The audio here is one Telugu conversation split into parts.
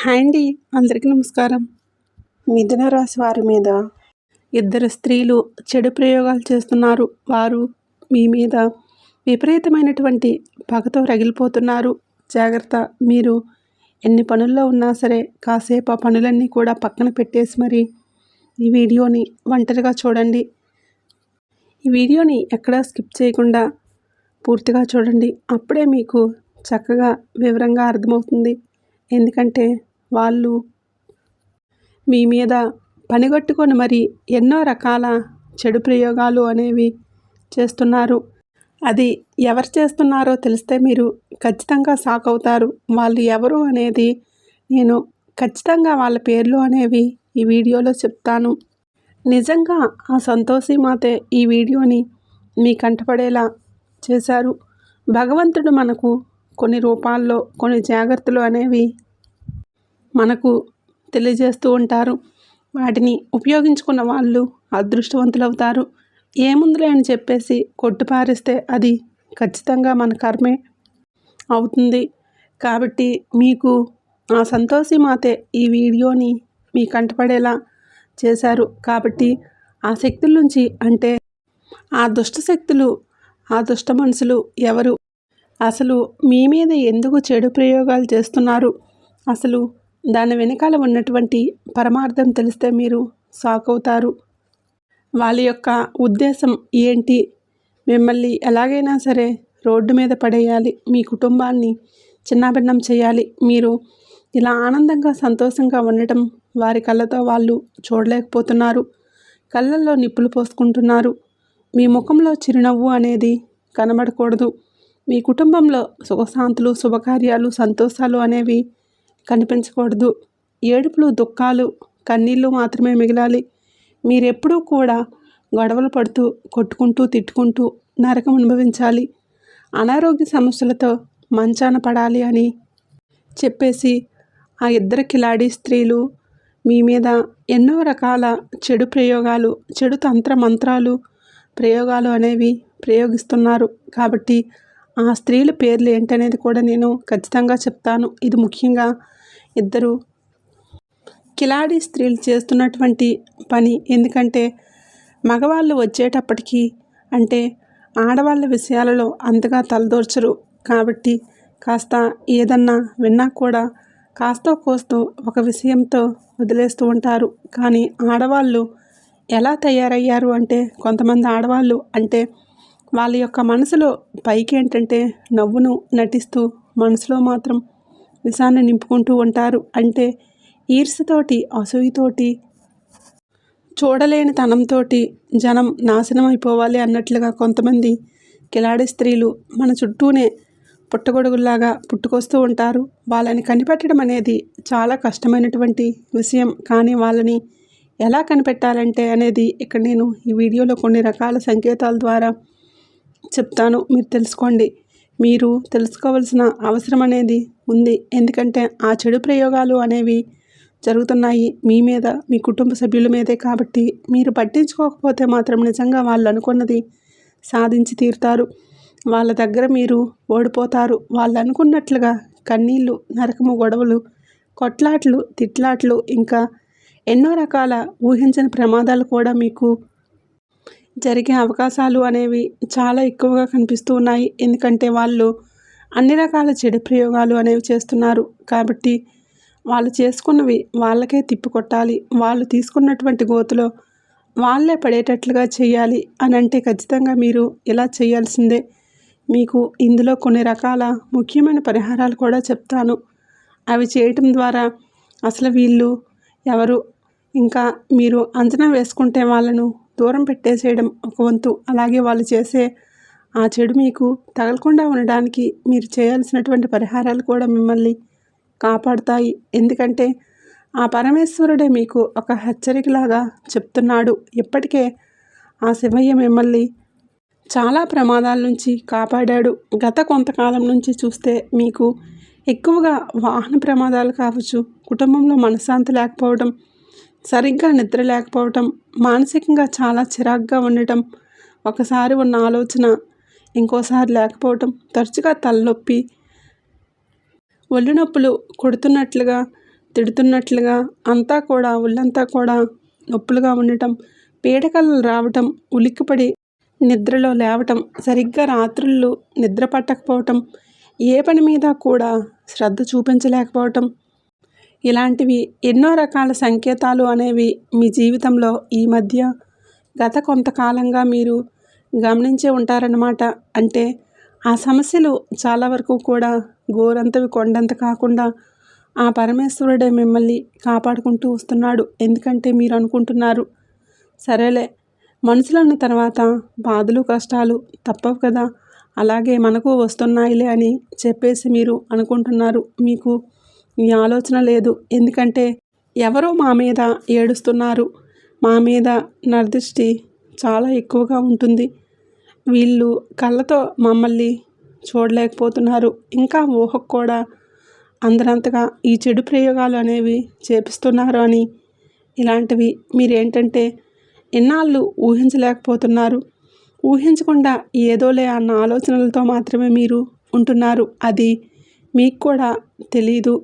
హాయ్ అండి, అందరికీ నమస్కారం. మిథున రాశి వారి మీద ఇద్దరు స్త్రీలు చెడు ప్రయోగాలు చేస్తున్నారు. వారు మీ మీద విపరీతమైనటువంటి పగతో రగిలిపోతున్నారు. జాగ్రత్త. మీరు ఎన్ని పనుల్లో ఉన్నా సరే కాసేపు ఆ పనులన్నీ కూడా పక్కన పెట్టేసి మరి ఈ వీడియోని ఒంటరిగా చూడండి. ఈ వీడియోని ఎక్కడా స్కిప్ చేయకుండా పూర్తిగా చూడండి. అప్పుడే మీకు చక్కగా వివరంగా అర్థమవుతుంది. ఎందుకంటే వాళ్ళు మీ మీద పనిగట్టుకొని మరి ఎన్నో రకాల చెడు ప్రయోగాలు అనేవి చేస్తున్నారు. అది ఎవరు చేస్తున్నారో తెలిస్తే మీరు ఖచ్చితంగా షాక్ అవుతారు. వాళ్ళు ఎవరు అనేది నేను ఖచ్చితంగా వాళ్ళ పేర్లు అనేవి ఈ వీడియోలో చెప్తాను. నిజంగా ఆ సంతోషి మాతే ఈ వీడియోని మీ కంటపడేలా చేశారు. భగవంతుడు మనకు కొన్ని రూపాల్లో కొన్ని జాగ్రత్తలు అనేవి మనకు తెలియజేస్తూ ఉంటారు. వాటిని ఉపయోగించుకున్న వాళ్ళు అదృష్టవంతులవుతారు. ఏముందిలే అని చెప్పేసి కొట్టిపారేస్తే అది ఖచ్చితంగా మన కర్మే అవుతుంది. కాబట్టి మీకు ఆ సంతోషి మాతే ఈ వీడియోని మీ కంటపడేలా చేశారు. కాబట్టి ఆ శక్తుల నుంచి, అంటే ఆ దుష్ట శక్తులు, ఆ దుష్ట మనుషులు ఎవరు, అసలు మీ మీద ఎందుకు చెడు ప్రయోగాలు చేస్తున్నారు, అసలు దాని వెనకాల ఉన్నటువంటి పరమార్థం తెలిస్తే మీరు షాక్ అవుతారు. వాళ్ళ యొక్క ఉద్దేశం ఏంటి, మిమ్మల్ని ఎలాగైనా సరే రోడ్డు మీద పడేయాలి, మీ కుటుంబాన్ని చిన్నాభిన్నం చేయాలి. మీరు ఇలా ఆనందంగా సంతోషంగా ఉండటం వారి కళ్ళతో వాళ్ళు చూడలేకపోతున్నారు. కళ్ళల్లో నిప్పులు పోసుకుంటున్నారు. మీ ముఖంలో చిరునవ్వు అనేది కనబడకూడదు. మీ కుటుంబంలో సుఖశాంతులు, శుభకార్యాలు, సంతోషాలు అనేవి కనిపించకూడదు. ఏడుపులు, దుఃఖాలు, కన్నీళ్ళు మాత్రమే మిగలాలి. మీరెప్పుడూ కూడా గొడవలు పడుతూ, కొట్టుకుంటూ, తిట్టుకుంటూ నరకం అనుభవించాలి. అనారోగ్య సమస్యలతో మంచాన పడాలి అని చెప్పేసి ఆ ఇద్దరు కిలాడి స్త్రీలు మీ మీద ఎన్నో రకాల చెడు ప్రయోగాలు, చెడు తంత్ర మంత్రాలు, ప్రయోగాలు అనేవి ప్రయోగిస్తున్నారు. కాబట్టి ఆ స్త్రీల పేర్లు ఏంటనేది కూడా నేను ఖచ్చితంగా చెప్తాను. ఇది ముఖ్యంగా ఇద్దరు కిలాడి స్త్రీలు చేస్తున్నటువంటి పని. ఎందుకంటే మగవాళ్ళు వచ్చేటప్పటికి, అంటే ఆడవాళ్ళ విషయాలలో అంతగా తలదూర్చరు. కాబట్టి కాస్త ఏదన్నా విన్నా కూడా కాస్తో కోస్తో ఒక విషయంతో వదిలేస్తూ ఉంటారు. కానీ ఆడవాళ్ళు ఎలా తయారయ్యారు అంటే, కొంతమంది ఆడవాళ్ళు అంటే వాళ్ళ యొక్క మనసులో పైకి ఏంటంటే నవ్వును నటిస్తూ మనసులో మాత్రం విషాన్ని నింపుకుంటూ ఉంటారు. అంటే ఈర్ష్యతోటి, అసూయతోటి, చూడలేని తనంతోటి జనం నాశనం అయిపోవాలి అన్నట్లుగా కొంతమంది కిలాడి స్త్రీలు మన చుట్టూనే పుట్టగొడుగుల్లాగా పుట్టుకొస్తూ ఉంటారు. వాళ్ళని కనిపెట్టడం అనేది చాలా కష్టమైనటువంటి విషయం. కానీ వాళ్ళని ఎలా కనిపెట్టాలంటే అనేది ఇక్కడ నేను ఈ వీడియోలో కొన్ని రకాల సంకేతాల ద్వారా చెప్తాను. మీరు తెలుసుకోండి. మీరు తెలుసుకోవాల్సిన అవసరం అనేది ఉంది. ఎందుకంటే ఆ చెడు ప్రయోగాలు అనేవి జరుగుతున్నాయి మీ మీద, మీ కుటుంబ సభ్యుల మీదే. కాబట్టి మీరు పట్టించుకోకపోతే మాత్రం నిజంగా వాళ్ళు అనుకున్నది సాధించి తీరుతారు. వాళ్ళ దగ్గర మీరు ఓడిపోతారు. వాళ్ళు అనుకున్నట్లుగా కన్నీళ్ళు, నరకము, గొడవలు, కొట్లాట్లు, తిట్లాట్లు, ఇంకా ఎన్నో రకాల ఊహించని ప్రమాదాలు కూడా మీకు జరిగే అవకాశాలు అనేవి చాలా ఎక్కువగా కనిపిస్తూ ఉన్నాయి. ఎందుకంటే వాళ్ళు అన్ని రకాల చెడు ప్రయోగాలు అనేవి చేస్తున్నారు. కాబట్టి వాళ్ళు చేసుకున్నవి వాళ్ళకే తిప్పికొట్టాలి. వాళ్ళు తీసుకున్నటువంటి గోతులో వాళ్ళే పడేటట్లుగా చేయాలి అని అంటే ఖచ్చితంగా మీరు ఇలా చేయాల్సిందే. మీకు ఇందులో కొన్ని రకాల ముఖ్యమైన పరిహారాలు కూడా చెప్తాను. అవి చేయటం ద్వారా అసలు వీళ్ళు ఎవరు, ఇంకా మీరు అంచనా వేసుకుంటే వాళ్ళను దూరం పెట్టేసేయడం ఒక వంతు. అలాగే వాళ్ళు చేసే ఆ చెడు మీకు తగలకుండా ఉండడానికి మీరు చేయాల్సినటువంటి పరిహారాలు కూడా మిమ్మల్ని కాపాడుతాయి. ఎందుకంటే ఆ పరమేశ్వరుడే మీకు ఒక హెచ్చరికలాగా చెప్తున్నాడు. ఇప్పటికే ఆ శివయ్య మిమ్మల్ని చాలా ప్రమాదాల నుంచి కాపాడాడు. గత కొంతకాలం నుంచి చూస్తే మీకు ఎక్కువగా వాహన ప్రమాదాలు కావచ్చు, కుటుంబంలో మనశ్శాంతి లేకపోవడం, సరిగ్గా నిద్ర లేకపోవటం, మానసికంగా చాలా చిరాగ్గా ఉండటం, ఒకసారి ఉన్న ఆలోచన ఇంకోసారి లేకపోవటం, తరచుగా తలనొప్పి, ఒళ్ళు నొప్పులు కొడుతున్నట్లుగా తిడుతున్నట్లుగా, అంతా కూడా ఒళ్ళంతా కూడా నొప్పులుగా ఉండటం, పీడకలలు రావటం, ఉలిక్కిపడి నిద్రలో లేవటం, సరిగ్గా రాత్రుళ్ళు నిద్ర పట్టకపోవటం, ఏ పని మీద కూడా శ్రద్ధ చూపించలేకపోవటం, ఇలాంటివి ఎన్నో రకాల సంకేతాలు అనేవి మీ జీవితంలో ఈ మధ్య గత కొంతకాలంగా మీరు గమనించే ఉంటారన్నమాట. అంటే ఆ సమస్యలు చాలా వరకు కూడా గోరంతవి కొండంత కాకుండా ఆ పరమేశ్వరుడే మిమ్మల్ని కాపాడుకుంటూ వస్తున్నాడు. ఎందుకంటే మీరు అనుకుంటున్నారు, సరేలే మనుషులన్న తర్వాత బాధలు కష్టాలు తప్పవు కదా, అలాగే మనకు వస్తున్నాయిలే అని చెప్పేసి మీరు అనుకుంటున్నారు. మీకు ఈ ఆలోచన లేదు. ఎందుకంటే ఎవరో మా మీద ఏడుస్తున్నారు, మా మీద నరదృష్టి చాలా ఎక్కువగా ఉంటుంది, వీళ్ళు కళ్ళతో మమ్మల్ని చూడలేకపోతున్నారు, ఇంకా ఊహకు కూడా అందరంతగా ఈ చెడు ప్రయోగాలు అనేవి చేపిస్తున్నారు అని, ఇలాంటివి మీరేంటంటే ఇన్నాళ్ళు ఊహించలేకపోతున్నారు. ఊహించకుండా ఏదోలే అన్న ఆలోచనలతో మాత్రమే మీరు ఉంటున్నారు. అది మీకు కూడా తెలీదు.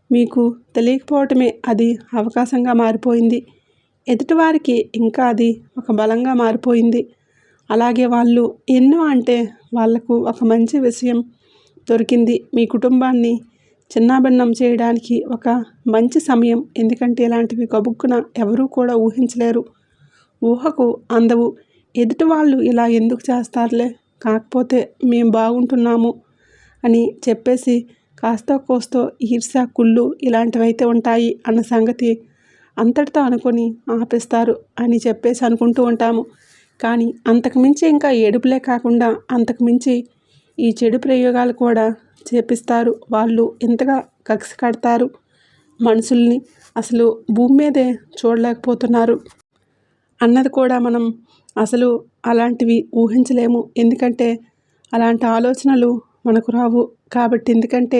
మీకు తెలియకపోవటమే అది అవకాశంగా మారిపోయింది. ఎదుటివారికి ఇంకా అది ఒక బలంగా మారిపోయింది. అలాగే వాళ్ళు ఎన్నో అంటే వాళ్లకు ఒక మంచి విషయం దొరికింది. మీ కుటుంబాన్ని చిన్నాభిన్నం చేయడానికి ఒక మంచి సమయం. ఎందుకంటే ఇలాంటివి గబుక్కున ఎవరూ కూడా ఊహించలేరు, ఊహకు అందవు. ఎదుటి వాళ్ళు ఇలా ఎందుకు చేస్తారులే, కాకపోతే మేము బాగుంటున్నాము అని చెప్పేసి కాస్తో కోస్తో ఈర్ష్య, కుళ్ళు ఇలాంటివైతే ఉంటాయి అన్న సంగతి అంతటితో అనుకొని ఆపేస్తారు అని చెప్పేసి అనుకుంటూ ఉంటాము. కానీ అంతకుమించి ఇంకా ఏడుపులే కాకుండా అంతకుమించి ఈ చెడు ప్రయోగాలు కూడా చేపిస్తారు. వాళ్ళు ఇంతగా కక్ష కడతారు మనుషుల్ని, అసలు భూమి మీదే చూడలేకపోతున్నారు అన్నది కూడా మనం అసలు అలాంటివి ఊహించలేము. ఎందుకంటే అలాంటి ఆలోచనలు మనకు రావు కాబట్టి. ఎందుకంటే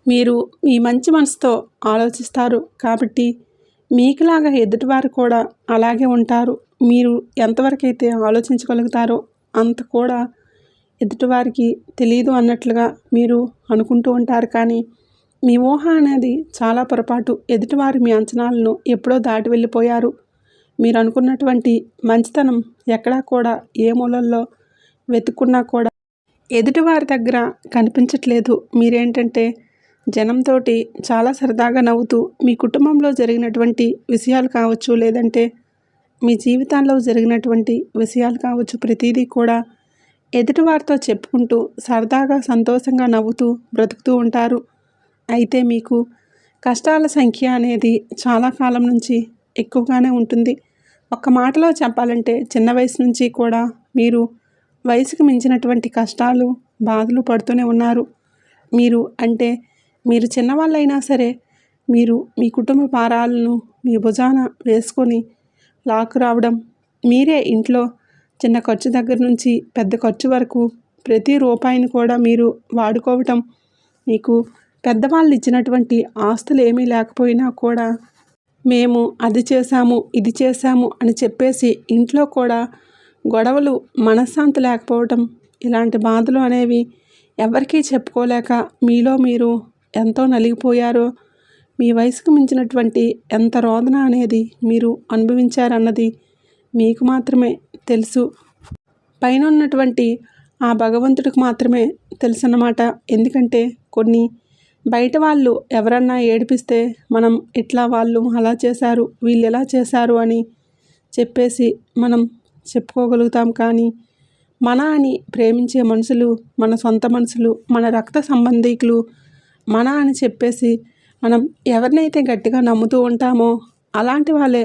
మీరు మీ మంచి మనసుతో ఆలోచిస్తారు కాబట్టి మీకులాగా ఎదుటివారు కూడా అలాగే ఉంటారు. మీరు ఎంతవరకైతే ఆలోచించగలుగుతారో అంత కూడా ఎదుటివారికి తెలియదు అన్నట్లుగా మీరు అనుకుంటూ ఉంటారు. కానీ మీ ఊహ అనేది చాలా పొరపాటు. ఎదుటివారు మీ అంచనాలను ఎప్పుడో దాటి వెళ్ళిపోయారు. మీరు అనుకున్నటువంటి మంచితనం ఎక్కడా కూడా ఏ మూలల్లో వెతుక్కున్నా కూడా ఎదుటివారి దగ్గర కనిపించట్లేదు. మీరేంటంటే జనంతో చాలా సరదాగా నవ్వుతూ మీ కుటుంబంలో జరిగినటువంటి విషయాలు కావచ్చు, లేదంటే మీ జీవితాల్లో జరిగినటువంటి విషయాలు కావచ్చు, ప్రతిదీ కూడా ఎదుటివారితో చెప్పుకుంటూ సరదాగా సంతోషంగా నవ్వుతూ బ్రతుకుతూ ఉంటారు. అయితే మీకు కష్టాల సంఖ్య అనేది చాలా కాలం నుంచి ఎక్కువగానే ఉంటుంది. ఒక్క మాటలో చెప్పాలంటే చిన్న వయసు నుంచి కూడా మీరు వయసుకు మించినటువంటి కష్టాలు, బాధలు పడుతూనే ఉన్నారు. మీరు చిన్నవాళ్ళైనా సరే మీరు మీ కుటుంబ భారాలను మీ భుజాన వేసుకొని లాక్కు రావడం, మీరే ఇంట్లో చిన్న ఖర్చు దగ్గర నుంచి పెద్ద ఖర్చు వరకు ప్రతి రూపాయిని కూడా మీరు వాడుకోవటం, మీకు పెద్దవాళ్ళు ఇచ్చినటువంటి ఆస్తులు ఏమీ లేకపోయినా కూడా మేము అది చేశాము ఇది చేశాము అని చెప్పేసి ఇంట్లో కూడా గొడవలు, మనశ్శాంతి లేకపోవటం, ఇలాంటి బాధలు అనేవి ఎవరికీ చెప్పుకోలేక మీలో మీరు ఎంతో నలిగిపోయారో, మీ వయసుకు మించినటువంటి ఎంత రోదన అనేది మీరు అనుభవించారన్నది మీకు మాత్రమే తెలుసు. పైన ఉన్నటువంటి ఆ భగవంతుడికి మాత్రమే తెలుసు అన్నమాట. ఎందుకంటే కొన్ని బయట వాళ్ళు ఎవరన్నా ఏడిపిస్తే మనం ఇట్లా వాళ్ళు అలా చేశారు, వీళ్ళు ఎలా చేశారు అని చెప్పేసి మనం చెప్పుకోగలుగుతాం. కానీ మన అని ప్రేమించే మనుషులు, మన సొంత మనుషులు, మన రక్త సంబంధీకులు మన అని చెప్పేసి మనం ఎవరినైతే గట్టిగా నమ్ముతూ ఉంటామో అలాంటి వాళ్ళే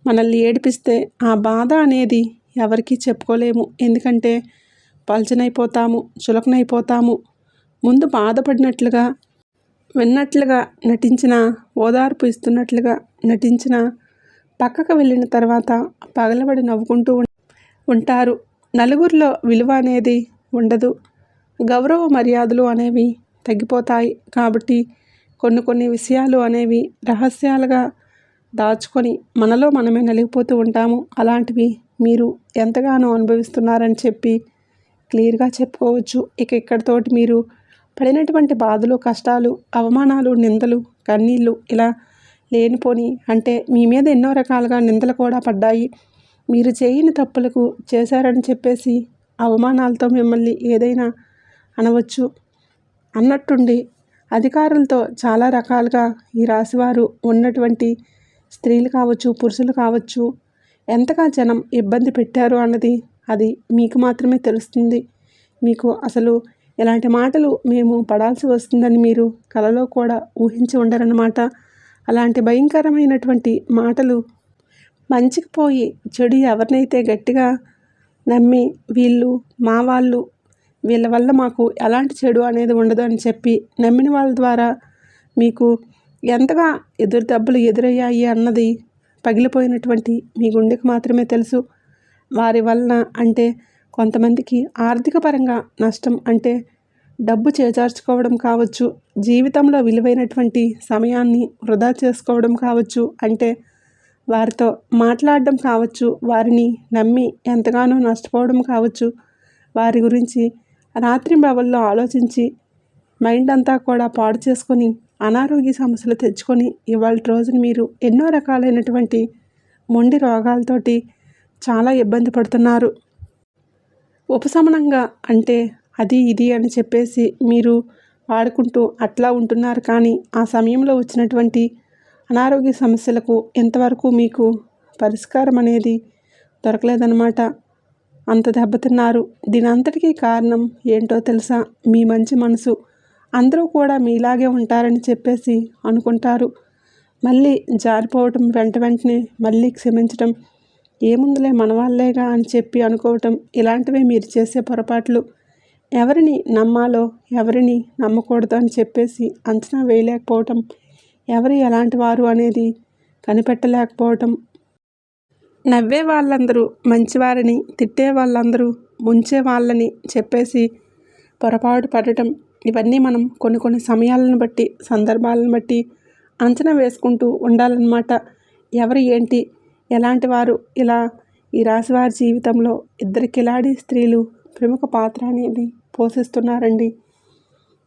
మనల్ని ఏడిపిస్తే ఆ బాధ అనేది ఎవరికీ చెప్పుకోలేము. ఎందుకంటే పలచనైపోతాము, చులకనైపోతాము. ముందు బాధపడినట్లుగా విన్నట్లుగా నటించిన, ఓదార్పు ఇస్తున్నట్లుగా నటించిన, పక్కకు వెళ్ళిన తర్వాత పగలబడి నవ్వుకుంటూ ఉంటారు. నలుగురిలో విలువ అనేది ఉండదు, గౌరవ మర్యాదలు అనేవి తగ్గిపోతాయి. కాబట్టి కొన్ని విషయాలు అనేవి రహస్యాలుగా దాచుకొని మనలో మనమే నలిగిపోతూ ఉంటాము. అలాంటివి మీరు ఎంతగానో అనుభవిస్తున్నారని చెప్పి క్లియర్గా చెప్పుకోవచ్చు. ఇక్కడితోటి మీరు పడినటువంటి బాధలు, కష్టాలు, అవమానాలు, నిందలు కన్నీళ్ళు ఇలా లేనిపోని అంటే మీ మీద ఎన్నో రకాలుగా నిందలు కూడా పడ్డాయి. మీరు చేయని తప్పులకు చేశారని చెప్పేసి అవమానాలతో మిమ్మల్ని ఏదైనా అనవచ్చు. అన్నట్టుండి అధికారులతో చాలా రకాలుగా ఈ రాశివారు ఉన్నటువంటి స్త్రీలు కావచ్చు, పురుషులు కావచ్చు, ఎంతగా జనం ఇబ్బంది పెట్టారు అన్నది అది మీకు మాత్రమే తెలుస్తుంది. మీకు అసలు ఇలాంటి మాటలు మేము పడాల్సి వస్తుందని మీరు కలలో కూడా ఊహించి ఉండరన్నమాట. అలాంటి భయంకరమైనటువంటి మాటలు మంచికి పోయి చెడు ఎవరినైతే గట్టిగా నమ్మి వీళ్ళు మా వాళ్ళు, వీళ్ళ వల్ల మాకు ఎలాంటి చెడు అనేది ఉండదు అని చెప్పి నమ్మిన వాళ్ళ ద్వారా మీకు ఎంతగా ఎదురు దెబ్బలు ఎదురయ్యాయి అన్నది పగిలిపోయినటువంటి మీ గుండెకు మాత్రమే తెలుసు. వారి వలన అంటే కొంతమందికి ఆర్థిక పరంగా నష్టం అంటే డబ్బు చేజార్చుకోవడం కావచ్చు, జీవితంలో విలువైనటువంటి సమయాన్ని వృధా చేసుకోవడం కావచ్చు, అంటే వారితో మాట్లాడడం కావచ్చు, వారిని నమ్మి ఎంతగానో నష్టపోవడం కావచ్చు, వారి గురించి రాత్రింబవళ్ళు ఆలోచించి మైండ్ అంతా కూడా పాడు చేసుకొని అనారోగ్య సమస్యలు తెచ్చుకొని ఇవాళ రోజున మీరు ఎన్నో రకాలైనటువంటి మొండి రోగాలతోటి చాలా ఇబ్బంది పడుతున్నారు. ఉపశమనంగా అంటే అది ఇది అని చెప్పేసి మీరు వాడుకుంటూ అట్లా ఉంటున్నారు. కానీ ఆ సమయంలో వచ్చినటువంటి అనారోగ్య సమస్యలకు ఇంతవరకు మీకు పరిష్కారం అనేది దొరకలేదన్నమాట. అంత దెబ్బతిన్నారు. దీని అంతటికీ కారణం ఏంటో తెలుసా? మీ మంచి మనసు. అందరూ కూడా మీలాగే ఉంటారని చెప్పేసి అనుకుంటారు. మళ్ళీ జారిపోవటం, వెంటనే మళ్ళీ క్షమించటం, ఏముందిలే మన వాళ్ళేగా అని చెప్పి అనుకోవటం, ఇలాంటివే మీరు చేసే పొరపాట్లు. ఎవరిని నమ్మాలో ఎవరిని నమ్మకూడదు అని చెప్పేసి అంచనా వేయలేకపోవటం, ఎవరు ఎలాంటి వారు అనేది కనిపెట్టలేకపోవటం, నవ్వే వాళ్ళందరూ మంచివారని, తిట్టే వాళ్ళందరూ ముంచే వాళ్ళని చెప్పేసి పొరపాటు పడటం, ఇవన్నీ మనం కొన్ని సమయాలను బట్టి, సందర్భాలను బట్టి అంచనా వేసుకుంటూ ఉండాలన్నమాట. ఎవరు ఏంటి, ఎలాంటి వారు, ఇలా ఈ రాశివారి జీవితంలో ఇద్దరు కిలాడి స్త్రీలు ప్రముఖ పాత్ర అనేది పోషిస్తున్నారండి.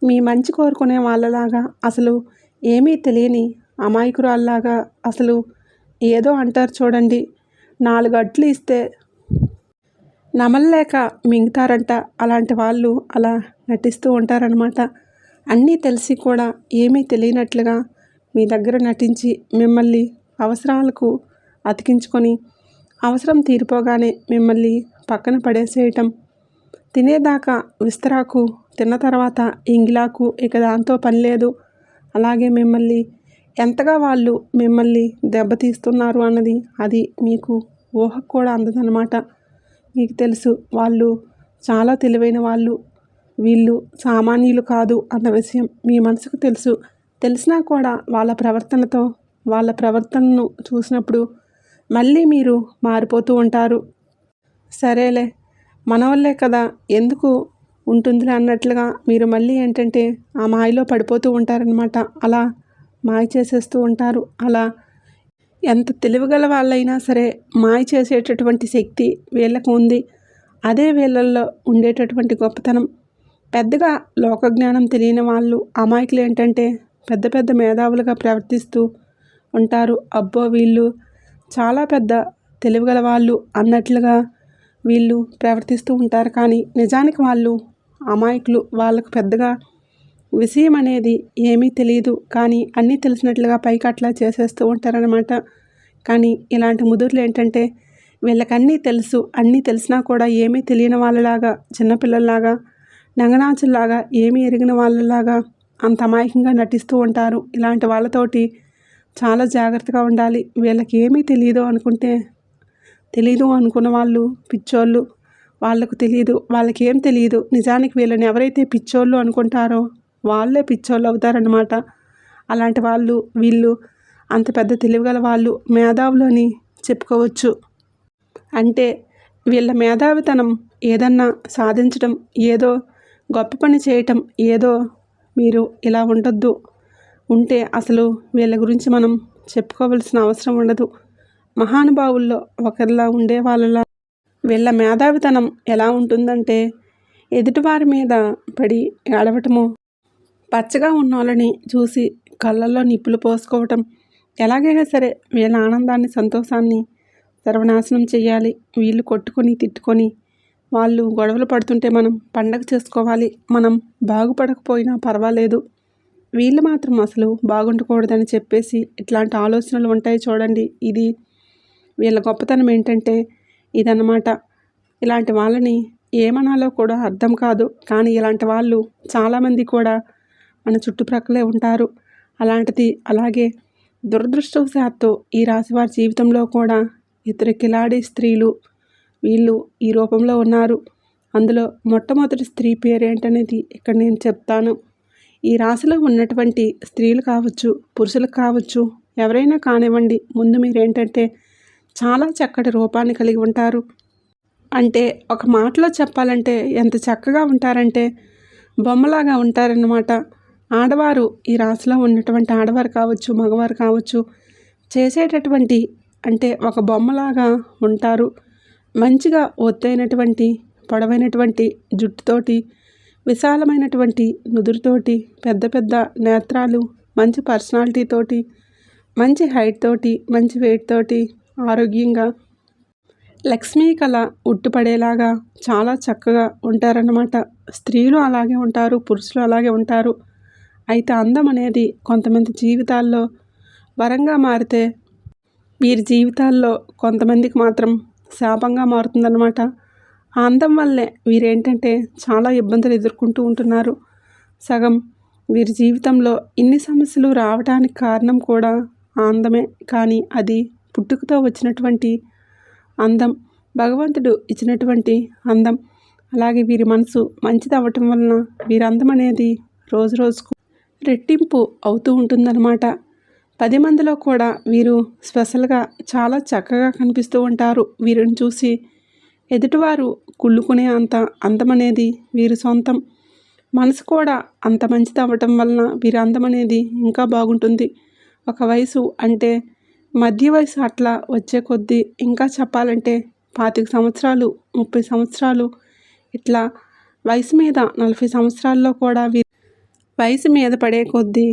మీ మంచి కోరుకునే వాళ్ళలాగా, అసలు ఏమీ తెలియని అమాయకురాల్లాగా, అసలు ఏదో అంటారు చూడండి, 4 అడ్లు ఇస్తే నమలలేక మింగుతారంట, అలాంటి వాళ్ళు అలా నటిస్తూ ఉంటారనమాట. అన్నీ తెలిసి కూడా ఏమీ తెలియనట్లుగా మీ దగ్గర నటించి మిమ్మల్ని అవసరాలకు అతికించుకొని అవసరం తీరిపోగానే మిమ్మల్ని పక్కన పడేసేయటం, తినేదాకా విస్తరాకు, తిన్న తర్వాత ఇంగిలాకు, ఇక దాంతో పని లేదు. అలాగే మిమ్మల్ని ఎంతగా వాళ్ళు మిమ్మల్ని దెబ్బతీస్తున్నారు అన్నది అది మీకు ఊహకు కూడా అందదన్నమాట. మీకు తెలుసు వాళ్ళు చాలా తెలివైన వాళ్ళు, వీళ్ళు సామాన్యులు కాదు అన్న విషయం మీ మనసుకు తెలుసు. తెలిసినా కూడా వాళ్ళ ప్రవర్తనను చూసినప్పుడు మళ్ళీ మీరు మారిపోతూ ఉంటారు. సరేలే మనవల్లే కదా, ఎందుకు ఉంటుందిలే అన్నట్లుగా మీరు మళ్ళీ ఏంటంటే ఆ మాయలో పడిపోతూ ఉంటారనమాట. అలా మాయ చేసేస్తూ ఉంటారు. అలా ఎంత తెలివిగల వాళ్ళైనా సరే మాయ చేసేటటువంటి శక్తి వీళ్ళకు ఉంది. అదే వీళ్ళల్లో ఉండేటటువంటి గొప్పతనం. పెద్దగా లోకజ్ఞానం తెలియని వాళ్ళు, అమాయకులు ఏంటంటే పెద్ద పెద్ద మేధావులుగా ప్రవర్తిస్తూ ఉంటారు. అబ్బో వీళ్ళు చాలా పెద్ద తెలివిగల వాళ్ళు అన్నట్లుగా వీళ్ళు ప్రవర్తిస్తూ ఉంటారు. కానీ నిజానికి వాళ్ళు అమాయకులు. వాళ్ళకు పెద్దగా విషయం అనేది ఏమీ తెలియదు. కానీ అన్నీ తెలిసినట్లుగా పైకి అట్లా చేసేస్తూ ఉంటారనమాట. కానీ ఇలాంటి ముదుర్లు ఏంటంటే వీళ్ళకి అన్నీ తెలుసు, అన్నీ తెలిసినా కూడా ఏమీ తెలియని వాళ్ళలాగా, చిన్నపిల్లల్లాగా, నంగనాచుల్లాగా, ఏమీ ఎరిగిన వాళ్ళలాగా అంత అమాయకంగా నటిస్తూ ఉంటారు. ఇలాంటి వాళ్ళతోటి చాలా జాగ్రత్తగా ఉండాలి. వీళ్ళకి ఏమీ తెలియదు అనుకుంటే, తెలీదు అనుకున్న వాళ్ళు పిచ్చోళ్ళు. వాళ్ళకు తెలియదు, వాళ్ళకి ఏం తెలియదు. నిజానికి వీళ్ళని ఎవరైతే పిచ్చోళ్ళు అనుకుంటారో వాళ్ళే పిచ్చోళ్ళు అవుతారనమాట. అలాంటి వాళ్ళు వీళ్ళు అంత పెద్ద తెలివిగల వాళ్ళు, మేధావులు అని చెప్పుకోవచ్చు. అంటే వీళ్ళ మేధావితనం ఏదన్నా సాధించడం, ఏదో గొప్ప పని చేయటం, ఏదో మీరు ఇలా ఉండొద్దు, ఉంటే అసలు వీళ్ళ గురించి మనం చెప్పుకోవాల్సిన అవసరం ఉండదు. మహానుభావుల్లో ఒకరిలా ఉండే వాళ్ళలా వీళ్ళ మేధావితనం ఎలా ఉంటుందంటే ఎదుటివారి మీద పడి ఏడవటము, పచ్చగా ఉన్న వాళ్ళని చూసి కళ్ళల్లో నిప్పులు పోసుకోవటం, ఎలాగైనా సరే వీళ్ళ ఆనందాన్ని సంతోషాన్ని సర్వనాశనం చేయాలి. వీళ్ళు కొట్టుకొని తిట్టుకొని వాళ్ళు గొడవలు పడుతుంటే మనం పండగ చేసుకోవాలి. మనం బాగుపడకపోయినా పర్వాలేదు, వీళ్ళు మాత్రం అసలు బాగుండకూడదని చెప్పేసి ఇట్లాంటి ఆలోచనలు ఉంటాయి చూడండి. ఇది వీళ్ళ గొప్పతనం ఏంటంటే ఇదన్నమాట. ఇలాంటి వాళ్ళని ఏమనాలో కూడా అర్థం కాదు. కానీ ఇలాంటి వాళ్ళు చాలామంది కూడా మన చుట్టుప్రక్కలే ఉంటారు. అలాగే దురదృష్టవశాత్తు ఈ రాశివారి జీవితంలో కూడా ఇద్దరు కిలాడి స్త్రీలు వీళ్ళు ఈ రూపంలో ఉన్నారు. అందులో మొట్టమొదటి స్త్రీ పేరేంటనేది ఇక్కడ నేను చెప్తాను. ఈ రాశిలో ఉన్నటువంటి స్త్రీలు కావచ్చు, పురుషులు కావచ్చు, ఎవరైనా కానివ్వండి, ముందు మీరేంటంటే చాలా చక్కటి రూపాన్ని కలిగి ఉంటారు. అంటే ఒక మాటలో చెప్పాలంటే ఎంత చక్కగా ఉంటారంటే బొమ్మలాగా ఉంటారన్నమాట. ఆడవారు ఈ రాశిలో ఉన్నటువంటి ఆడవారు కావచ్చు, మగవారు కావచ్చు, చేసేటటువంటి అంటే ఒక బొమ్మలాగా ఉంటారు. మంచిగా ఒత్తైనటువంటి పొడవైనటువంటి జుట్టుతోటి, విశాలమైనటువంటి నుదురుతోటి, పెద్ద పెద్ద నేత్రాలు, మంచి పర్సనాలిటీతోటి, మంచి హైట్ తోటి, మంచి వెయిట్ తోటి, ఆరోగ్యంగా లక్ష్మీ కళ ఉట్టుపడేలాగా చాలా చక్కగా ఉంటారన్నమాట. స్త్రీలు అలాగే ఉంటారు, పురుషులు అలాగే ఉంటారు. అయితే అందం అనేది కొంతమంది జీవితాల్లో వరంగా మారితే వీరి జీవితాల్లో కొంతమందికి మాత్రం శాపంగా మారుతుందన్నమాట. ఆ అందం వల్లే వీరేంటంటే చాలా ఇబ్బందులు ఎదుర్కొంటూ ఉంటున్నారు. సగం వీరి జీవితంలో ఇన్ని సమస్యలు రావడానికి కారణం కూడా ఆ అందమే. కానీ అది పుట్టుకతో వచ్చినటువంటి అందం, భగవంతుడు ఇచ్చినటువంటి అందం. అలాగే వీరి మనసు మంచిది అవ్వటం వలన వీరి అందం అనేది రోజు రోజుకు రెట్టింపు అవుతూ ఉంటుందన్నమాట. 10 మందిలో కూడా వీరు స్పెషల్గా చాలా చక్కగా కనిపిస్తూ ఉంటారు. వీరిని చూసి ఎదుటివారు కుళ్ళుకునే అంత అందం అనేది వీరి సొంతం. మనసు కూడా అంత మంచిది అవ్వటం వలన వీరి అందం అనేది ఇంకా బాగుంటుంది. ఒక వయసు అంటే మధ్య వయసు అట్లా వచ్చే కొద్దీ ఇంకా చెప్పాలంటే 25 సంవత్సరాలు, 30 సంవత్సరాలు, ఇట్లా వయసు మీద 40 సంవత్సరాల్లో కూడా వయసు మీద పడే కొద్దీ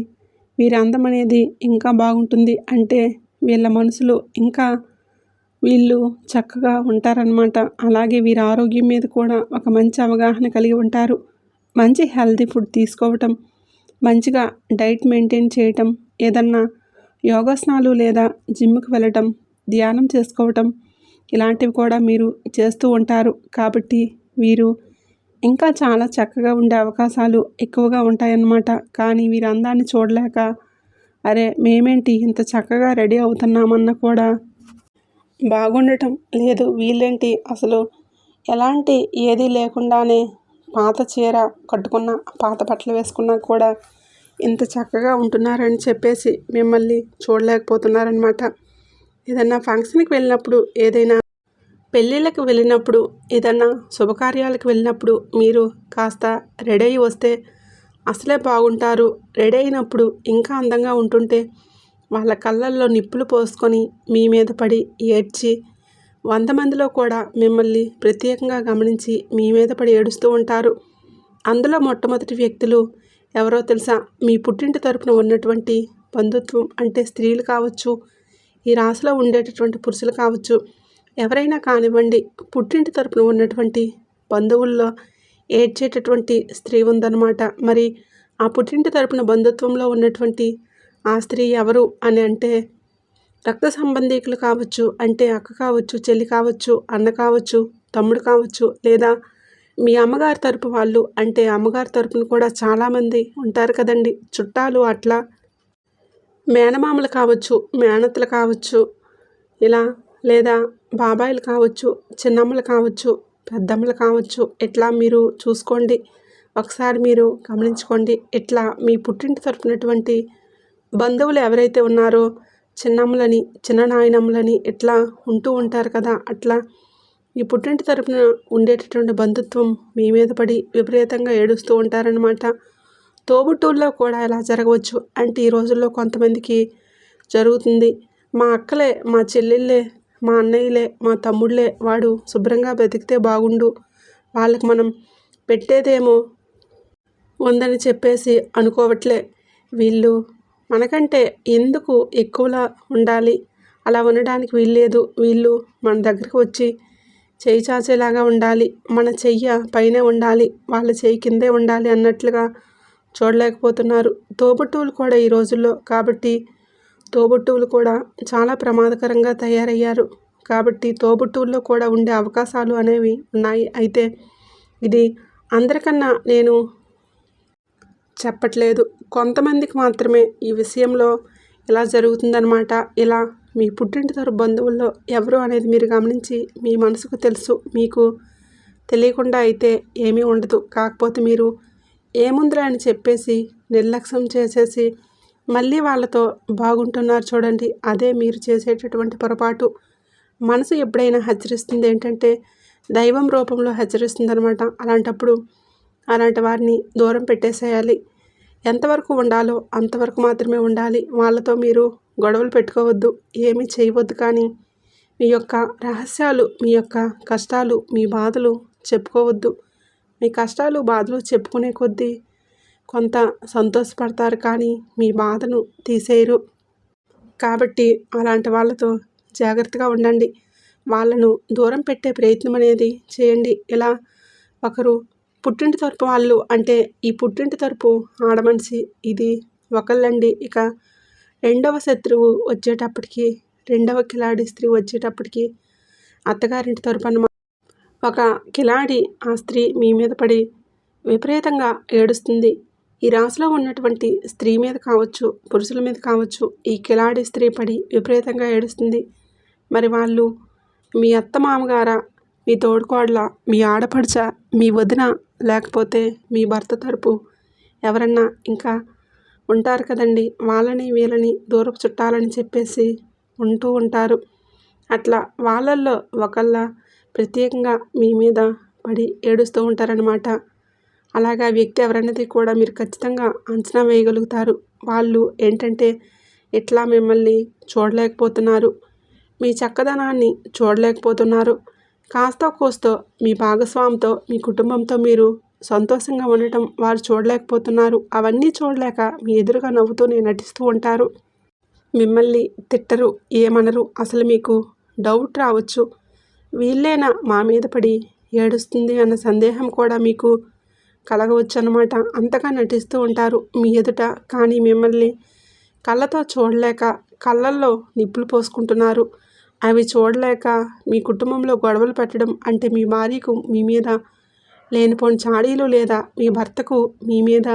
వీరి అందం అనేది ఇంకా బాగుంటుంది. అంటే వీళ్ళ మనసులో ఇంకా వీళ్ళు చక్కగా ఉంటారనమాట. అలాగే వీరి ఆరోగ్యం మీద కూడా ఒక మంచి అవగాహన కలిగి ఉంటారు. మంచి హెల్తీ ఫుడ్ తీసుకోవటం, మంచిగా డైట్ మెయింటైన్ చేయటం, ఏదన్నా యోగాసనాలు లేదా జిమ్కి వెళ్ళటం, ధ్యానం చేసుకోవటం, ఇలాంటివి కూడా మీరు చేస్తూ ఉంటారు. కాబట్టి వీరు ఇంకా చాలా చక్కగా ఉండే అవకాశాలు ఎక్కువగా ఉంటాయన్నమాట. కానీ వీరి అందాన్ని చూడలేక అరే మేమేంటి ఇంత చక్కగా రెడీ అవుతున్నామన్నా కూడా బాగుండటం లేదు. వీళ్ళేంటి అసలు ఎలాంటి ఏదీ లేకుండానే పాత చీర కట్టుకున్న, పాత బట్టలు వేసుకున్నా కూడా ఇంత చక్కగా ఉంటున్నారని చెప్పేసి మిమ్మల్ని చూడలేకపోతున్నారనమాట. ఏదన్నా ఫంక్షన్కి వెళ్ళినప్పుడు, ఏదైనా పెళ్ళిళ్ళకి వెళ్ళినప్పుడు, ఏదన్నా శుభకార్యాలకు వెళ్ళినప్పుడు మీరు కాస్త రెడీ అయ్యి వస్తే అసలే బాగుంటారు. రెడీ అయినప్పుడు ఇంకా అందంగా ఉంటుంటే వాళ్ళ కళ్ళల్లో నిప్పులు పోసుకొని మీ మీద పడి ఏడ్చి 100 మందిలో కూడా మిమ్మల్ని ప్రత్యేకంగా గమనించి మీ మీద పడి ఏడుస్తూ ఉంటారు. అందులో మొట్టమొదటి వ్యక్తులు ఎవరో తెలుసా? మీ పుట్టింటి తరపున ఉన్నటువంటి బంధుత్వం అంటే స్త్రీలు కావచ్చు, ఈ రాశిలో ఉండేటటువంటి పురుషులు కావచ్చు, ఎవరైనా కానివ్వండి, పుట్టింటి తరపున ఉన్నటువంటి బంధువుల్లో ఏడ్చేటటువంటి స్త్రీ ఉందన్నమాట. మరి ఆ పుట్టింటి తరపున బంధుత్వంలో ఉన్నటువంటి ఆ స్త్రీ ఎవరు అని అంటే రక్త సంబంధీకులు కావచ్చు, అంటే అక్క కావచ్చు, చెల్లి కావచ్చు, అన్న కావచ్చు, తమ్ముడు కావచ్చు, లేదా మీ అమ్మగారి తరపు వాళ్ళు, అంటే అమ్మగారి తరపున కూడా చాలామంది ఉంటారు కదండి చుట్టాలు. అట్లా మేనమామలు కావచ్చు, మేనత్తలు కావచ్చు, ఇలా లేదా బాబాయిలు కావచ్చు, చిన్నమ్మలు కావచ్చు, పెద్దమ్మలు కావచ్చు, ఇట్లా మీరు చూసుకోండి. ఒకసారి మీరు గమనించుకోండి. ఇట్లా మీ పుట్టింటి తరపునటువంటి బంధువులు ఎవరైతే ఉన్నారో చిన్నమ్మలని, చిన్న నాయనమ్మలని ఇట్లా ఉంటూ ఉంటారు కదా. అట్లా ఈ పుట్టింటి తరపున ఉండేటటువంటి బంధుత్వం మీ మీద పడి విపరీతంగా ఏడుస్తూ ఉంటారనమాట. తోబుట్టువుల్లో కూడా ఇలా జరగవచ్చు. అంటే ఈ రోజుల్లో కొంతమందికి జరుగుతుంది. మా అక్కలే, మా చెల్లెళ్ళే, మా అన్నయ్యలే, మా తమ్ముళ్ళే, వాడు శుభ్రంగా బ్రతికితే బాగుండు, వాళ్ళకి మనం పెట్టేదేమో ఉందని చెప్పేసి అనుకోవట్లే. వీళ్ళు మనకంటే ఎందుకు ఎక్కువలా ఉండాలి, అలా ఉండడానికి వీల్లేదు. వీళ్ళు మన దగ్గరికి వచ్చి చేయి చాచేలాగా ఉండాలి, మన చెయ్య పైనే ఉండాలి, వాళ్ళ చెయ్యి కిందే ఉండాలి అన్నట్లుగా చూడలేకపోతున్నారు తోబుట్టువులు కూడా ఈ రోజుల్లో. కాబట్టి తోబుట్టువులు కూడా చాలా ప్రమాదకరంగా తయారయ్యారు. కాబట్టి తోబుట్టువుల్లో కూడా ఉండే అవకాశాలు అనేవి ఉన్నాయి. అయితే ఇది అందరికన్నా నేను చెప్పట్లేదు, కొంతమందికి మాత్రమే ఈ విషయంలో ఇలా జరుగుతుందన్నమాట. ఇలా మీ పుట్టింటి తరపు బంధువుల్లో ఎవరు అనేది మీరు గమనించి మీ మనసుకు తెలుసు, మీకు తెలియకుండా అయితే ఏమీ ఉండదు. కాకపోతే మీరు ఏముందిరా అని చెప్పేసి నిర్లక్ష్యం చేసేసి మళ్ళీ వాళ్ళతో బాగుంటున్నారు చూడండి, అదే మీరు చేసేటటువంటి పొరపాటు. మనసు ఎప్పుడైనా హెచ్చరిస్తుంది ఏంటంటే దైవం రూపంలో హెచ్చరిస్తుంది అనమాట. అలాంటప్పుడు అలాంటి వారిని దూరం పెట్టేసేయాలి. ఎంతవరకు ఉండాలో అంతవరకు మాత్రమే ఉండాలి. వాళ్ళతో మీరు గొడవలు పెట్టుకోవద్దు, ఏమీ చేయవద్దు. కానీ మీ యొక్క రహస్యాలు, మీ యొక్క కష్టాలు, మీ బాధలు చెప్పుకోవద్దు. మీ కష్టాలు బాధలు చెప్పుకునే కొద్దీ కొంత సంతోషపడతారు, కానీ మీ బాధను తీసేయరు. కాబట్టి అలాంటి వాళ్ళతో జాగ్రత్తగా ఉండండి. వాళ్ళను దూరం పెట్టే ప్రయత్నం అనేది చేయండి. ఇలా ఒకరు పుట్టింటి తరపు వాళ్ళు అంటే ఈ పుట్టింటి తరపు ఆడమనిషి ఇది ఒకళ్ళండి. ఇక రెండవ శత్రువు వచ్చేటప్పటికి, రెండవ కిలాడి స్త్రీ వచ్చేటప్పటికి అత్తగారింటి తరపు అన్నమాట. ఒక కిలాడి ఆ స్త్రీ మీ మీద పడి విపరీతంగా ఏడుస్తుంది. ఈ రాశిలో ఉన్నటువంటి స్త్రీ మీద కావచ్చు, పురుషుల మీద కావచ్చు, ఈ కిలాడి స్త్రీ పడి విపరీతంగా ఏడుస్తుంది. మరి వాళ్ళు మీ అత్త మామగారా, మీ తోడుకోడల, మీ ఆడపడుచ, మీ వదిన, లేకపోతే మీ భర్త తరపు ఎవరన్నా ఇంకా ఉంటారు కదండి, వాళ్ళని వీళ్ళని దూరపు చుట్టాలని చెప్పేసి ఉంటూ ఉంటారు. అట్లా వాళ్ళల్లో ఒకళ్ళ ప్రత్యేకంగా మీ మీద పడి ఏడుస్తూ ఉంటారనమాట. అలాగా వ్యక్తి ఎవరన్నది కూడా మీరు ఖచ్చితంగా అంచనా వేయగలుగుతారు. వాళ్ళు ఏంటంటే ఇట్లా మిమ్మల్ని చూడలేకపోతున్నారు, మీ చక్కదనాన్ని చూడలేకపోతున్నారు. కాస్తో కోస్తో మీ భాగస్వామితో, మీ కుటుంబంతో మీరు సంతోషంగా ఉండటం వారు చూడలేకపోతున్నారు. అవన్నీ చూడలేక మీ ఎదురుగా నవ్వుతూనే నటిస్తూ ఉంటారు. మిమ్మల్ని తిట్టరు, ఏమనరు. అసలు మీకు డౌట్ రావచ్చు, వీళ్ళేనా మా మీద పడి ఏడుస్తుంది అన్న సందేహం కూడా మీకు కలగవచ్చు అన్నమాట. అంతగా నటిస్తూ ఉంటారు మీ ఎదుట. కానీ మిమ్మల్ని కళ్ళతో చూడలేక కళ్ళల్లో నిప్పులు పోసుకుంటున్నారు. అవి చూడలేక మీ కుటుంబంలో గొడవలు పెట్టడం అంటే మీ భార్యకు మీ మీద లేనిపోని చాడీలు, లేదా మీ భర్తకు మీ మీద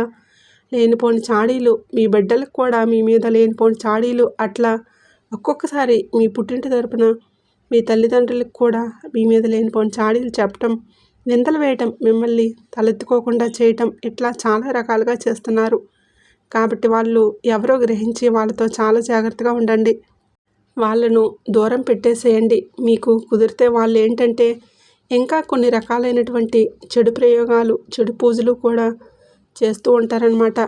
లేనిపోని చాడీలు, మీ బిడ్డలకు కూడా మీ మీద లేనిపోని చాడీలు, అట్లా ఒక్కొక్కసారి మీ పుట్టింటి తరపున మీ తల్లిదండ్రులకు కూడా మీ మీద లేనిపోని చాడీలు చెప్పటం, నిందలు వేయటం, మిమ్మల్ని తలెత్తుకోకుండా చేయటం, ఇట్లా చాలా రకాలుగా చేస్తున్నారు. కాబట్టి వాళ్ళు ఎవరో గ్రహించి వాళ్ళతో చాలా జాగ్రత్తగా ఉండండి. వాళ్ళను దూరం పెట్టేసేయండి. మీకు కుదిరితే వాళ్ళు ఏంటంటే ఇంకా కొన్ని రకాలైనటువంటి చెడు ప్రయోగాలు, చెడు పూజలు కూడా చేస్తూ ఉంటారనమాట.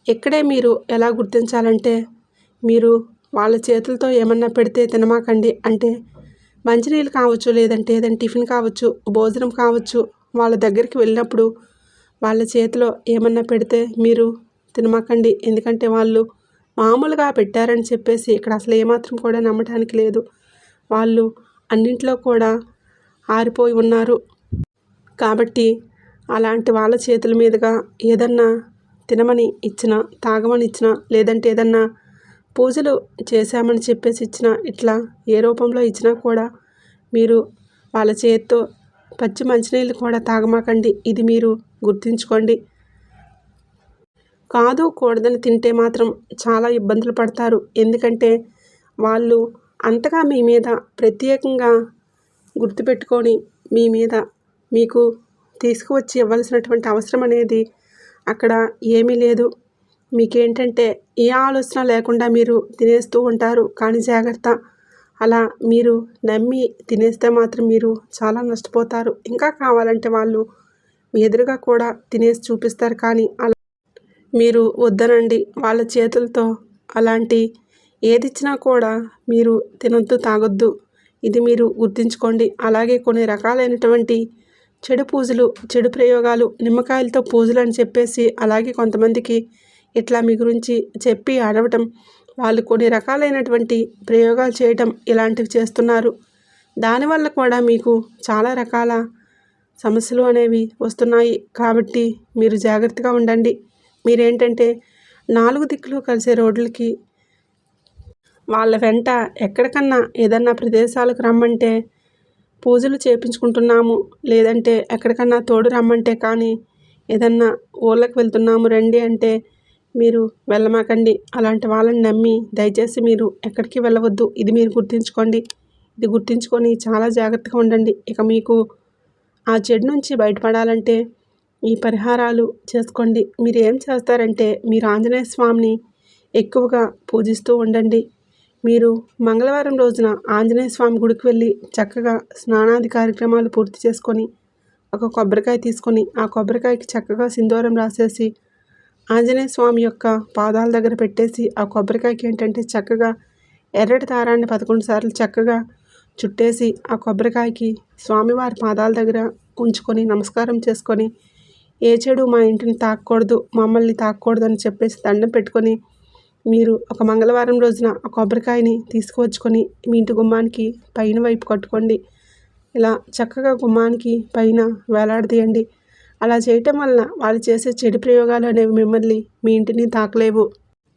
ఇక్కడే మీరు ఎలా గుర్తించాలంటే, మీరు వాళ్ళ చేతులతో ఏమన్నా పెడితే తినమాకండి. అంటే మంచినీళ్ళు కావచ్చు, లేదంటే ఏదైనా టిఫిన్ కావచ్చు, భోజనం కావచ్చు, వాళ్ళ దగ్గరికి వెళ్ళినప్పుడు వాళ్ళ చేతిలో ఏమన్నా పెడితే మీరు తినమాకండి. ఎందుకంటే వాళ్ళు మామూలుగా పెట్టారని చెప్పేసి ఇక్కడ అసలు ఏమాత్రం కూడా నమ్మటానికి లేదు. వాళ్ళు అన్నింట్లో కూడా ఆరిపోయి ఉన్నారు. కాబట్టి అలాంటి వాళ్ళ చేతుల మీదుగా ఏదన్నా తినమని ఇచ్చినా, తాగమని ఇచ్చినా, లేదంటే ఏదన్నా పూజలు చేశామని చెప్పేసి ఇచ్చినా, ఇట్లా ఏ రూపంలో ఇచ్చినా కూడా మీరు వాళ్ళ చేత్తో పచ్చి మంచినీళ్ళు కూడా తాగమాకండి. ఇది మీరు గుర్తుంచుకోండి. కాదు కూడదని తింటే మాత్రం చాలా ఇబ్బందులు పడతారు. ఎందుకంటే వాళ్ళు అంతగా మీ మీద ప్రత్యేకంగా గుర్తుపెట్టుకొని మీ మీద మీకు తీసుకువచ్చి ఇవ్వాల్సినటువంటి అవసరం అనేది అక్కడ ఏమీ లేదు. మీకేంటంటే ఏ ఆలోచన లేకుండా మీరు తినేస్తూ ఉంటారు. కానీ జాగ్రత్త, అలా మీరు నమ్మి తినేస్తే మాత్రం మీరు చాలా నష్టపోతారు. ఇంకా కావాలంటే వాళ్ళు మీ ఎదురుగా కూడా తినేసి చూపిస్తారు. కానీ అలా మీరు వద్దనండి. వాళ్ళ చేతులతో అలాంటి ఏదిచ్చినా కూడా మీరు తినొద్దు, తాగొద్దు. ఇది మీరు గుర్తుంచుకోండి. అలాగే కొన్ని రకాలైనటువంటి చెడు పూజలు, చెడు ప్రయోగాలు, నిమ్మకాయలతో పూజలు అని చెప్పేసి, అలాగే కొంతమందికి ఇట్లా మీ గురించి చెప్పి అడవటం, వాళ్ళు కొన్ని రకాలైనటువంటి ప్రయోగాలు చేయటం ఇలాంటివి చేస్తున్నారు. దానివల్ల కూడా మీకు చాలా రకాల సమస్యలు అనేవి వస్తున్నాయి. కాబట్టి మీరు జాగ్రత్తగా ఉండండి. మీరేంటంటే 4 దిక్కులు కలిసే రోడ్లకి వాళ్ళ వెంట ఎక్కడికన్నా ఏదన్నా ప్రదేశాలకు రమ్మంటే పూజలు చేయించుకుంటున్నాము, లేదంటే ఎక్కడికన్నా తోడు రమ్మంటే కానీ ఏదన్నా ఊళ్ళకి వెళ్తున్నాము రండి అంటే మీరు వెళ్ళమాకండి. అలాంటి వాళ్ళని నమ్మి దయచేసి మీరు ఎక్కడికి వెళ్ళవద్దు. ఇది మీరు గుర్తుంచుకోండి. ఇది గుర్తుంచుకొని చాలా జాగ్రత్తగా ఉండండి. ఇక మీకు ఆ చెడు నుంచి బయటపడాలంటే ఈ పరిహారాలు చేసుకోండి. మీరు ఏం చేస్తారంటే మీరు ఆంజనేయ స్వామిని ఎక్కువగా పూజిస్తూ ఉండండి. మీరు మంగళవారం రోజున ఆంజనేయ స్వామి గుడికి వెళ్ళి చక్కగా స్నానాది కార్యక్రమాలు పూర్తి చేసుకొని ఒక కొబ్బరికాయ తీసుకొని ఆ కొబ్బరికాయకి చక్కగా సింధూరం రాసేసి ఆంజనేయ స్వామి యొక్క పాదాల దగ్గర పెట్టేసి ఆ కొబ్బరికాయకి ఏంటంటే చక్కగా ఎర్రటి దారాన్ని 11 సార్లు చక్కగా చుట్టేసి ఆ కొబ్బరికాయకి స్వామివారి పాదాల దగ్గర ఉంచుకొని నమస్కారం చేసుకొని ఏ చెడు మా ఇంటిని తాకూడదు, మమ్మల్ని తాకూడదు అని చెప్పేసి దండం పెట్టుకొని మీరు ఒక మంగళవారం రోజున ఆ కొబ్బరికాయని తీసుకువచ్చుకొని మీ ఇంటి గుమ్మానికి పైన వైపు కట్టుకోండి. ఇలా చక్కగా గుమ్మానికి పైన వేలాడదీయండి. అలా చేయటం వలన వాళ్ళు చేసే చెడు ప్రయోగాలు అనేవి మిమ్మల్ని మీ ఇంటిని తాకలేవు.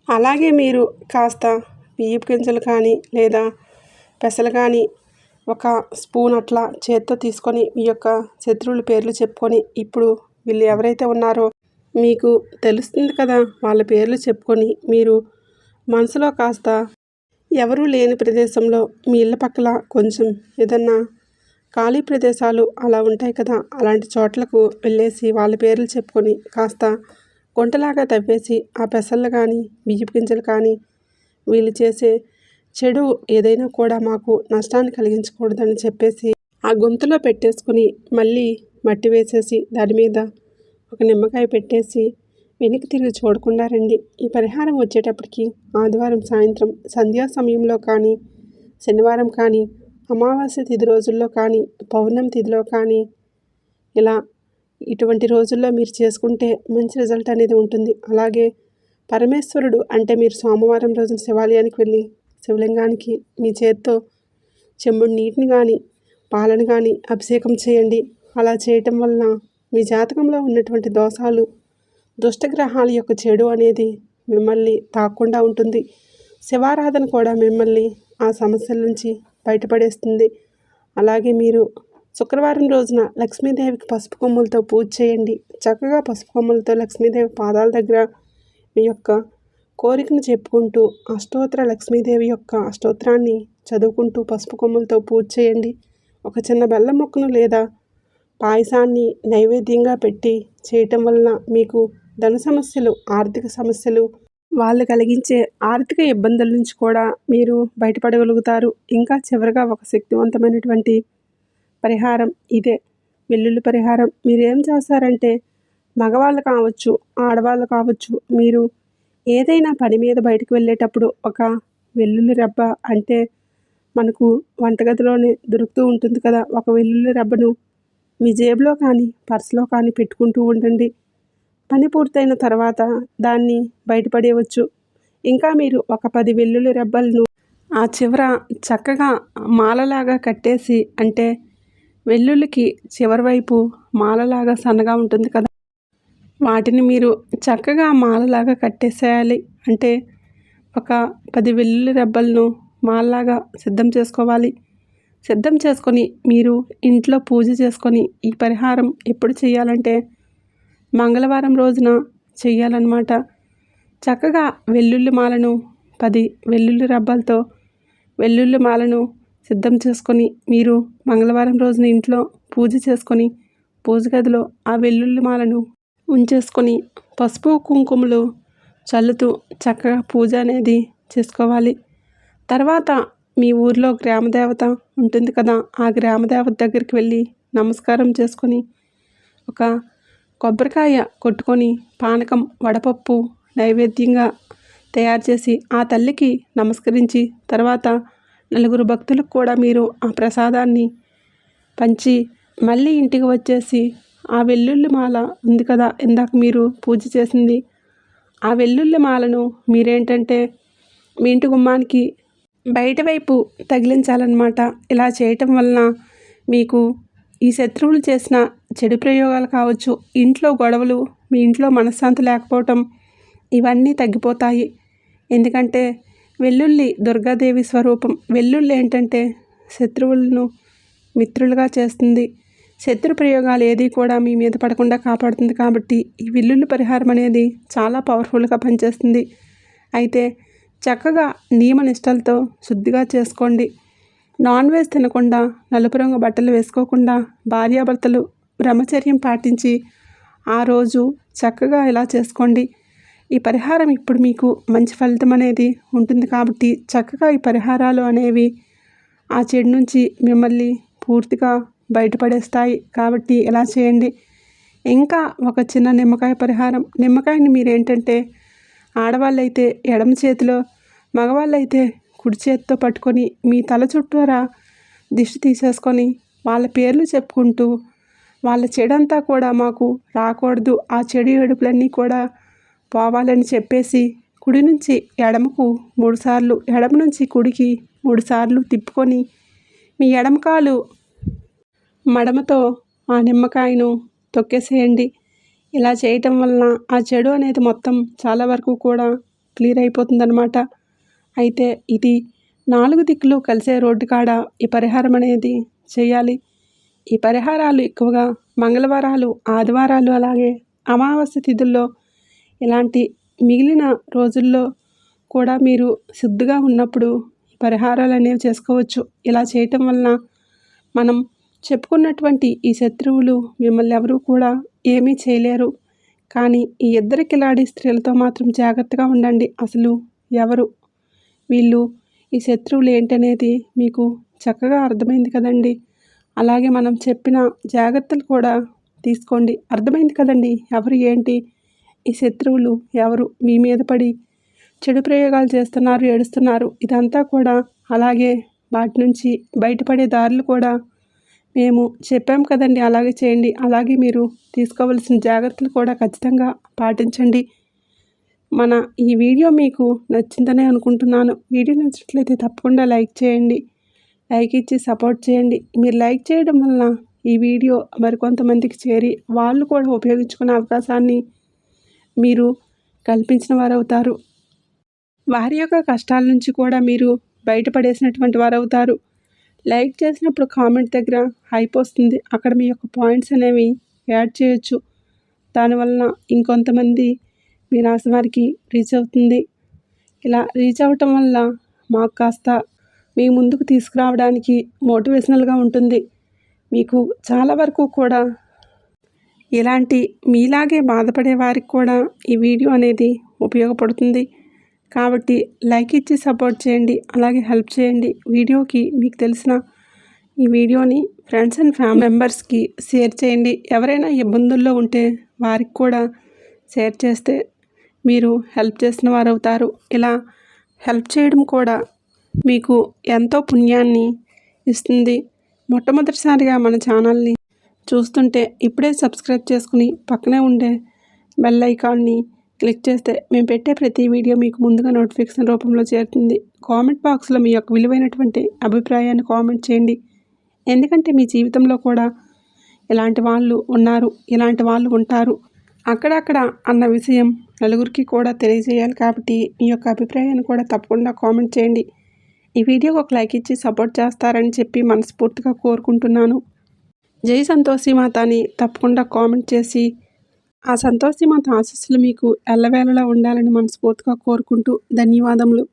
అలాగే మీరు కాస్త బియ్యపు గింజలు కానీ లేదా పెసలు కానీ ఒక స్పూన్ అట్లా చేత్తో తీసుకొని మీ యొక్క శత్రువుల పేర్లు చెప్పుకొని ఇప్పుడు వీళ్ళు ఎవరైతే ఉన్నారో మీకు తెలుస్తుంది కదా, వాళ్ళ పేర్లు చెప్పుకొని మీరు మనసులో కాస్త ఎవరూ లేని ప్రదేశంలో మీ ఇళ్ళ పక్కల కొంచెం ఏదన్నా ఖాళీ ప్రదేశాలు అలా ఉంటాయి కదా, అలాంటి చోట్లకు వెళ్ళేసి వాళ్ళ పేర్లు చెప్పుకొని కాస్త గుంటలాగా తవ్వేసి ఆ పెసలు కానీ బియ్యపు గింజలు కానీ వీళ్ళు చేసే చెడు ఏదైనా కూడా మాకు నష్టాన్ని కలిగించకూడదని చెప్పేసి ఆ గుంతలో పెట్టేసుకొని మళ్ళీ మట్టి వేసేసి దాని మీద ఒక నిమ్మకాయ పెట్టేసి వెనక్కి తిరిగి చూడకుండా రండి. ఈ పరిహారం వచ్చేటప్పటికి ఆదివారం సాయంత్రం సంధ్యా సమయంలో కానీ, శనివారం కానీ, అమావాస్య తిథి రోజుల్లో కానీ, పౌర్ణమి తిథిలో కానీ ఇలా ఇటువంటి రోజుల్లో మీరు చేసుకుంటే మంచి రిజల్ట్ అనేది ఉంటుంది. అలాగే పరమేశ్వరుడు అంటే మీరు సోమవారం రోజున శివాలయానికి వెళ్ళి శివలింగానికి మీ చేత్తో చెంబుడు నీటిని కానీ పాలను కానీ అభిషేకం చేయండి. అలా చేయటం వలన మీ జాతకంలో ఉన్నటువంటి దోషాలు, దుష్టగ్రహాల యొక్క చెడు అనేది మిమ్మల్ని తాకుండా ఉంటుంది. శివారాధన కూడా మిమ్మల్ని ఆ సమస్యల నుంచి బయటపడేస్తుంది. అలాగే మీరు శుక్రవారం రోజున లక్ష్మీదేవికి పసుపు కొమ్ములతో పూజ చేయండి. చక్కగా పసుపు కొమ్ములతో లక్ష్మీదేవి పాదాల దగ్గర మీ యొక్క కోరికను చెప్పుకుంటూ అష్టోత్తర లక్ష్మీదేవి యొక్క అష్టోత్తరాన్ని చదువుకుంటూ పసుపు కొమ్ములతో పూజ చేయండి. ఒక చిన్న బెల్లం ముక్కను లేదా పాయసాన్ని నైవేద్యంగా పెట్టి చేయటం వలన మీకు ధన సమస్యలు, ఆర్థిక సమస్యలు, వాళ్ళు కలిగించే ఆర్థిక ఇబ్బందుల నుంచి కూడా మీరు బయటపడగలుగుతారు. ఇంకా చివరిగా ఒక శక్తివంతమైనటువంటి పరిహారం ఇదే, వెల్లుల్లి పరిహారం. మీరేం చేస్తారంటే మగవాళ్ళు కావచ్చు, ఆడవాళ్ళు కావచ్చు, మీరు ఏదైనా పని మీద బయటకు వెళ్ళేటప్పుడు ఒక వెల్లుల్లి రెబ్బ అంటే మనకు వంటగదిలోనే దొరుకుతూ ఉంటుంది కదా, ఒక వెల్లుల్లి రెబ్బను మీ జేబులో కానీ పర్సులో కానీ పెట్టుకుంటూ ఉండండి. పని పూర్తయిన తర్వాత దాన్ని బయటపడేయవచ్చు. ఇంకా మీరు ఒక 10 వెల్లుల్లి రెబ్బలను ఆ చివర చక్కగా మాలలాగా కట్టేసి, అంటే వెల్లుల్లికి చివరి వైపు మాలలాగా సన్నగా ఉంటుంది కదా, వాటిని మీరు చక్కగా మాలలాగా కట్టేసేయాలి. అంటే ఒక 10 వెల్లుల్లి రెబ్బలను మాలలాగా సిద్ధం చేసుకోవాలి. సిద్ధం చేసుకొని మీరు ఇంట్లో పూజ చేసుకొని ఈ పరిహారం ఎప్పుడు చేయాలంటే మంగళవారం రోజున చెయ్యాలన్నమాట. చక్కగా వెల్లుల్లి మాలను 10 వెల్లుల్లి రెబ్బలతో వెల్లుల్లి మాలను సిద్ధం చేసుకొని మీరు మంగళవారం రోజున ఇంట్లో పూజ చేసుకొని పూజ గదిలో ఆ వెల్లుల్లి మాలను ఉంచేసుకొని పసుపు కుంకుమలు చల్లుతూ చక్కగా పూజ అనేది చేసుకోవాలి. తర్వాత మీ ఊర్లో గ్రామదేవత ఉంటుంది కదా, ఆ గ్రామదేవత దగ్గరికి వెళ్ళి నమస్కారం చేసుకొని ఒక కొబ్బరికాయ కొట్టుకొని పానకం, వడపప్పు నైవేద్యంగా తయారు చేసి ఆ తల్లికి నమస్కరించి తర్వాత 4 భక్తులకు కూడా మీరు ఆ ప్రసాదాన్ని పంచి మళ్ళీ ఇంటికి వచ్చేసి ఆ వెల్లుల్లి మాల ఉంది కదా, ఇందాక మీరు పూజ చేసింది, ఆ వెల్లుల్లి మాలను మీరేంటంటే మీ ఇంటి గుమ్మానికి బయట వైపు తగిలించాలన్నమాట. ఇలా చేయటం వలన మీకు ఈ శత్రువులు చేసిన చెడు ప్రయోగాలు కావచ్చు, ఇంట్లో గొడవలు, మీ ఇంట్లో మనశ్శాంతి లేకపోవటం ఇవన్నీ తగ్గిపోతాయి. ఎందుకంటే వెల్లుల్లి దుర్గాదేవి స్వరూపం. వెల్లుల్లి ఏంటంటే శత్రువులను మిత్రులుగా చేస్తుంది. శత్రు ప్రయోగాలు ఏది కూడా మీ మీద పడకుండా కాపాడుతుంది. కాబట్టి ఈ వెల్లుల్లి పరిహారం అనేది చాలా పవర్ఫుల్గా పనిచేస్తుంది. అయితే చక్కగా నియమ నిష్టలతో శుద్ధిగా చేసుకోండి. నాన్ వెజ్ తినకుండా, నలుపు రంగు బట్టలు వేసుకోకుండా భార్యాభర్తలు బ్రహ్మచర్యం పాటించి ఆ రోజు చక్కగా ఇలా చేసుకోండి. ఈ పరిహారం ఇప్పుడు మీకు మంచి ఫలితం అనేది ఉంటుంది. కాబట్టి చక్కగా ఈ పరిహారాలు అనేవి ఆ చెడు నుంచి మిమ్మల్ని పూర్తిగా బయటపడేస్తాయి. కాబట్టి ఇలా చేయండి. ఇంకా ఒక చిన్న నిమ్మకాయ పరిహారం. నిమ్మకాయని మీరేంటంటే ఆడవాళ్ళైతే ఎడమ చేతిలో, మగవాళ్ళైతే కుడి చేతితో పట్టుకొని మీ తల చుట్టూరా దిష్టి తీసేసుకొని వాళ్ళ పేర్లు చెప్పుకుంటూ వాళ్ళ చెడంతా కూడా మాకు రాకూడదు, ఆ చెడు ఏడుపులన్నీ కూడా పోవాలని చెప్పేసి కుడి నుంచి ఎడమకు 3 సార్లు, ఎడమ నుంచి కుడికి 3 సార్లు తిప్పుకొని మీ ఎడమ కాలు మడమతో ఆ నిమ్మకాయను తొక్కేసేయండి. ఇలా చేయటం వలన ఆ చెడు అనేది మొత్తం చాలా వరకు కూడా క్లియర్ అయిపోతుందన్నమాట. అయితే ఇది 4 దిక్కులు కలిసే రోడ్డు కాడ ఈ పరిహారం అనేది చేయాలి. ఈ పరిహారాలు ఎక్కువగా మంగళవారాలు, ఆదివారాలు, అలాగే అమావాస్య తిథుల్లో, ఇలాంటి మిగిలిన రోజుల్లో కూడా మీరు శుద్ధిగా ఉన్నప్పుడు ఈ పరిహారాలు అనేవి చేసుకోవచ్చు. ఇలా చేయటం వలన మనం చెప్పుకున్నటువంటి ఈ శత్రువులు మిమ్మల్ని ఎవరూ కూడా ఏమీ చేయలేరు. కానీ ఈ ఇద్దరు కిలాడి స్త్రీలతో మాత్రం జాగ్రత్తగా ఉండండి. అసలు ఎవరు వీళ్ళు, ఈ శత్రువులు ఏంటనేది మీకు చక్కగా అర్థమైంది కదండి. అలాగే మనం చెప్పిన జాగ్రత్తలు కూడా తీసుకోండి. అర్థమైంది కదండి ఎవరు ఏంటి, ఈ శత్రువులు ఎవరు మీ మీద పడి చెడు ప్రయోగాలు చేస్తున్నారు, ఏడుస్తున్నారు, ఇదంతా కూడా. అలాగే వాటి నుంచి బయటపడే దారులు కూడా మేము చెప్పాం కదండి. అలాగే చేయండి. అలాగే మీరు తీసుకోవలసిన జాగ్రత్తలు కూడా ఖచ్చితంగా పాటించండి. మన ఈ వీడియో మీకు నచ్చిందనే అనుకుంటున్నాను. వీడియో నచ్చినట్లయితే తప్పకుండా లైక్ చేయండి. లైక్ ఇచ్చి సపోర్ట్ చేయండి. మీరు లైక్ చేయడం వలన ఈ వీడియో మరికొంతమందికి చేరి వాళ్ళు కూడా ఉపయోగించుకునే అవకాశాన్ని మీరు కల్పించిన వారు అవుతారు. వారి యొక్క కష్టాల నుంచి కూడా మీరు బయటపడేసినటువంటి వారు అవుతారు. లైక్ చేసినప్పుడు కామెంట్ దగ్గర హైప్ వస్తుంది. అక్కడ మీ యొక్క పాయింట్స్ అనేవి యాడ్ చేయొచ్చు. దానివలన ఇంకొంతమంది మీ రాశి వారికి రీచ్ అవుతుంది. ఇలా రీచ్ అవ్వటం వల్ల మాకు కాస్త మీ ముందుకు తీసుకురావడానికి మోటివేషనల్గా ఉంటుంది. మీకు చాలా వరకు కూడా ఇలాంటి మీలాగే బాధపడే వారికి కూడా ఈ వీడియో అనేది ఉపయోగపడుతుంది. కాబట్టి లైక్ ఇచ్చి సపోర్ట్ చేయండి. అలాగే హెల్ప్ చేయండి. వీడియోకి మీకు తెలిసిన ఈ వీడియోని ఫ్రెండ్స్ అండ్ ఫ్యామిలీ మెంబర్స్కి షేర్ చేయండి. ఎవరైనా ఇబ్బందుల్లో ఉంటే వారికి కూడా షేర్ చేస్తే మీరు హెల్ప్ చేసిన వారు అవుతారు. ఇలా హెల్ప్ చేయడం కూడా మీకు ఎంతో పుణ్యాన్ని ఇస్తుంది. మొట్టమొదటిసారిగా మన ఛానల్ని చూస్తుంటే ఇప్పుడే సబ్స్క్రైబ్ చేసుకుని పక్కనే ఉండే బెల్ ఐకాన్ని క్లిక్ చేస్తే మేము పెట్టే ప్రతి వీడియో మీకు ముందుగా నోటిఫికేషన్ రూపంలో చేరుతుంది. కామెంట్ బాక్స్లో మీ యొక్క విలువైనటువంటి అభిప్రాయాన్ని కామెంట్ చేయండి. ఎందుకంటే మీ జీవితంలో కూడా ఇలాంటి వాళ్ళు ఉన్నారు, ఇలాంటి వాళ్ళు ఉంటారు అక్కడక్కడ అన్న విషయం నలుగురికి కూడా తెలియజేయాలి. కాబట్టి మీ యొక్క అభిప్రాయాన్ని కూడా తప్పకుండా కామెంట్ చేయండి. ఈ వీడియోకి ఒక లైక్ ఇచ్చి సపోర్ట్ చేస్తారని చెప్పి మనస్ఫూర్తిగా కోరుకుంటున్నాను. జై సంతోషి మాత అని తప్పకుండా కామెంట్ చేసి ఆ సంతోషి మాత ఆశీస్సులు మీకు ఎల్లవేళలా ఉండాలని మనస్ఫూర్తిగా కోరుకుంటూ ధన్యవాదములు.